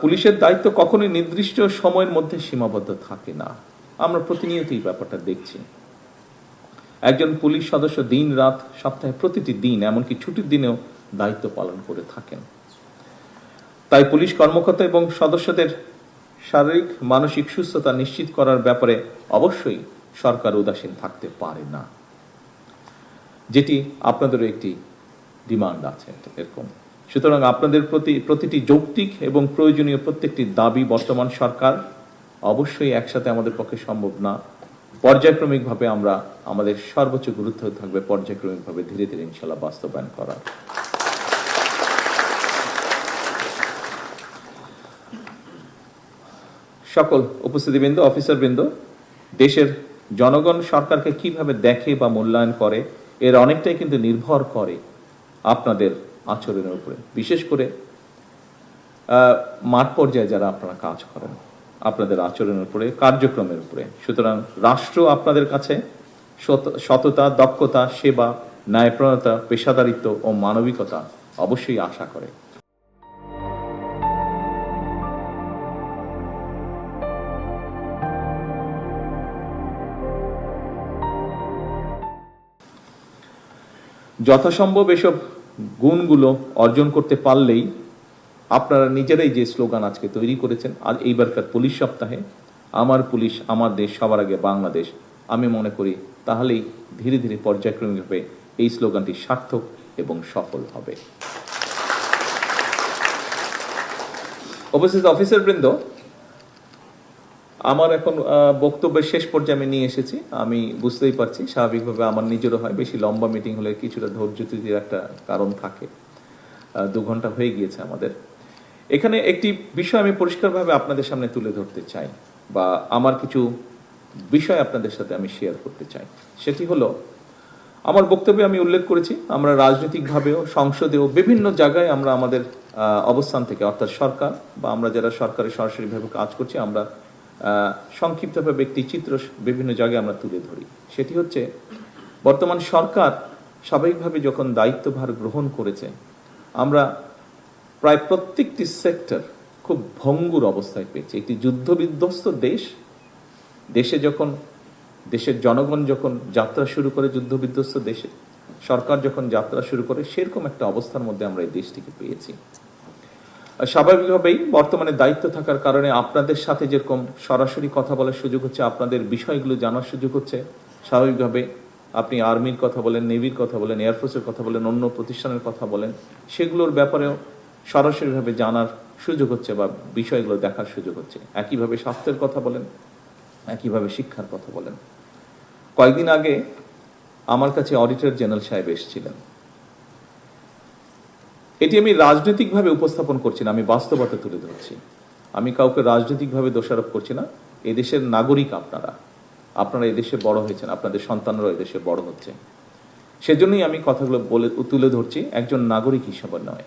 পুলিশের দায়িত্ব কখনোই নির্দিষ্ট সময়ের মধ্যে সীমাবদ্ধ থাকে না। আমরা প্রতিনিয়ত এই ব্যাপারটা দেখছি। একজন পুলিশ সদস্য দিন রাত সপ্তাহে প্রতিটি দিন, এমনকি ছুটির দিনেও দায়িত্ব পালন করে থাকেন। তাই পুলিশ কর্মকর্তা এবং সদস্যদের শারীরিক মানসিক সুস্থতা নিশ্চিত করার ব্যাপারে অবশ্যই সরকার উদাসীন থাকতে পারে না, যেটি আপনাদেরও একটি ডিমান্ড আছে এরকম। সুতরাং আপনাদের প্রতিটি যৌক্তিক এবং প্রয়োজনীয় প্রত্যেকটি দাবি বর্তমান সরকার অবশ্যই একসাথে আমাদের পক্ষে সম্ভব না। পর্যায়ক্রমিকভাবে আমরা আমাদের সর্বোচ্চ গুরুত্ব থাকবে পর্যায়ক্রমিকভাবে ধীরে ধীরে ইনশাল্লাহ বাস্তবায়ন করা। সকল উপস্থিতিবৃন্দ, অফিসারবৃন্দ, দেশের জনগণ সরকারকে কিভাবে দেখে বা মূল্যায়ন করে এর অনেকটাই কিন্তু নির্ভর করে আপনাদের আচরণের উপরে, বিশেষ করে মাঠ পর্যায়ে যারা আপনারা কাজ করেন, আপনাদের আচরণের উপরে, কার্যক্রমের উপরে। সুতরাং রাষ্ট্র আপনাদের কাছে সততা, দক্ষতা, সেবা, ন্যায়প্রণতা, পেশাদারিত্ব ও মানবিকতা অবশ্যই আশা করে। যথাসম্ভব এসব গুণগুলো অর্জন করতে পারলেই আপনারা নিজেরাই যে স্লোগান আজকে তৈরি করেছেন আজ এইবারকার পুলিশ সপ্তাহে, আমার পুলিশ আমার দেশ সবার আগে বাংলাদেশ, আমি মনে করি তাহলেই ধীরে ধীরে পর্যায়ক্রমিকভাবে এই স্লোগানটি সার্থক এবং সফল হবে। উপস্থিত অফিসারবৃন্দ, আমার এখন বক্তব্যের শেষ পর্যায়ে আমি নিয়ে এসেছি। আমি বুঝতেই পারছি স্বাভাবিকভাবে আমার নিজেরও হয়, বেশি লম্বা মিটিং হলে কিছুটা ধৈর্যচ্যুতির একটা কারণ থাকে। 2 ঘন্টা হয়ে গিয়েছে আমাদের। এখানে একটি বিষয় আমি পরিষ্কারভাবে আপনাদের সামনে তুলে ধরতে চাই, বা আমার কিছু বিষয় আপনাদের সাথে আমি শেয়ার করতে চাই। সেটি হলো, আমার বক্তব্যে আমি উল্লেখ করেছি আমরা রাজনৈতিকভাবেও, সংসদেও, বিভিন্ন জায়গায় আমরা আমাদের অবস্থান থেকে, অর্থাৎ সরকার বা আমরা যারা সরকারে সরাসরিভাবে কাজ করছি, আমরা সংক্ষিপ্তভাবে একটি চিত্র বিভিন্ন জায়গায় আমরা তুলে ধরি। সেটি হচ্ছে, বর্তমান সরকার স্বাভাবিকভাবে যখন দায়িত্বভার গ্রহণ করেছে, আমরা প্রায় প্রত্যেকটি সেক্টর খুব ভঙ্গুর অবস্থায় পেয়েছি। একটি যুদ্ধবিধ্বস্ত দেশে যখন দেশের জনগণ যখন যাত্রা শুরু করে, যুদ্ধবিধ্বস্ত দেশে সরকার যখন যাত্রা শুরু করে, সেরকম একটা অবস্থার মধ্যে আমরা এই দেশটিকে পেয়েছি। স্বাভাবিকভাবেই বর্তমানে দায়িত্ব থাকার কারণে আপনাদের সাথে যেরকম সরাসরি কথা বলার সুযোগ হচ্ছে, আপনাদের বিষয়গুলো জানার সুযোগ হচ্ছে, স্বাভাবিকভাবে আপনি আর্মির কথা বলেন, নেভির কথা বলেন, এয়ারফোর্সের কথা বলেন, অন্য প্রতিষ্ঠানের কথা বলেন, সেগুলোর ব্যাপারেও সরাসরিভাবে জানার সুযোগ হচ্ছে বা বিষয়গুলো দেখার সুযোগ হচ্ছে। একইভাবে স্বাস্থ্যের কথা বলেন, একইভাবে শিক্ষার কথা বলেন। কয়েকদিন আগে আমার কাছে অডিটর জেনারেল সাহেব এসেছিলেন। এটি আমি রাজনৈতিকভাবে উপস্থাপন করছি না, আমি বাস্তবতা তুলে ধরছি। আমি কাউকে রাজনৈতিকভাবে দোষারোপ করছি না। এদেশের নাগরিক আপনারা এদেশে বড় হয়েছেন, আপনাদের সন্তানরাও এদেশে বড় হচ্ছে। সেজন্যই আমি কথাগুলো তুলে ধরছি একজন নাগরিক হিসাবে নয়।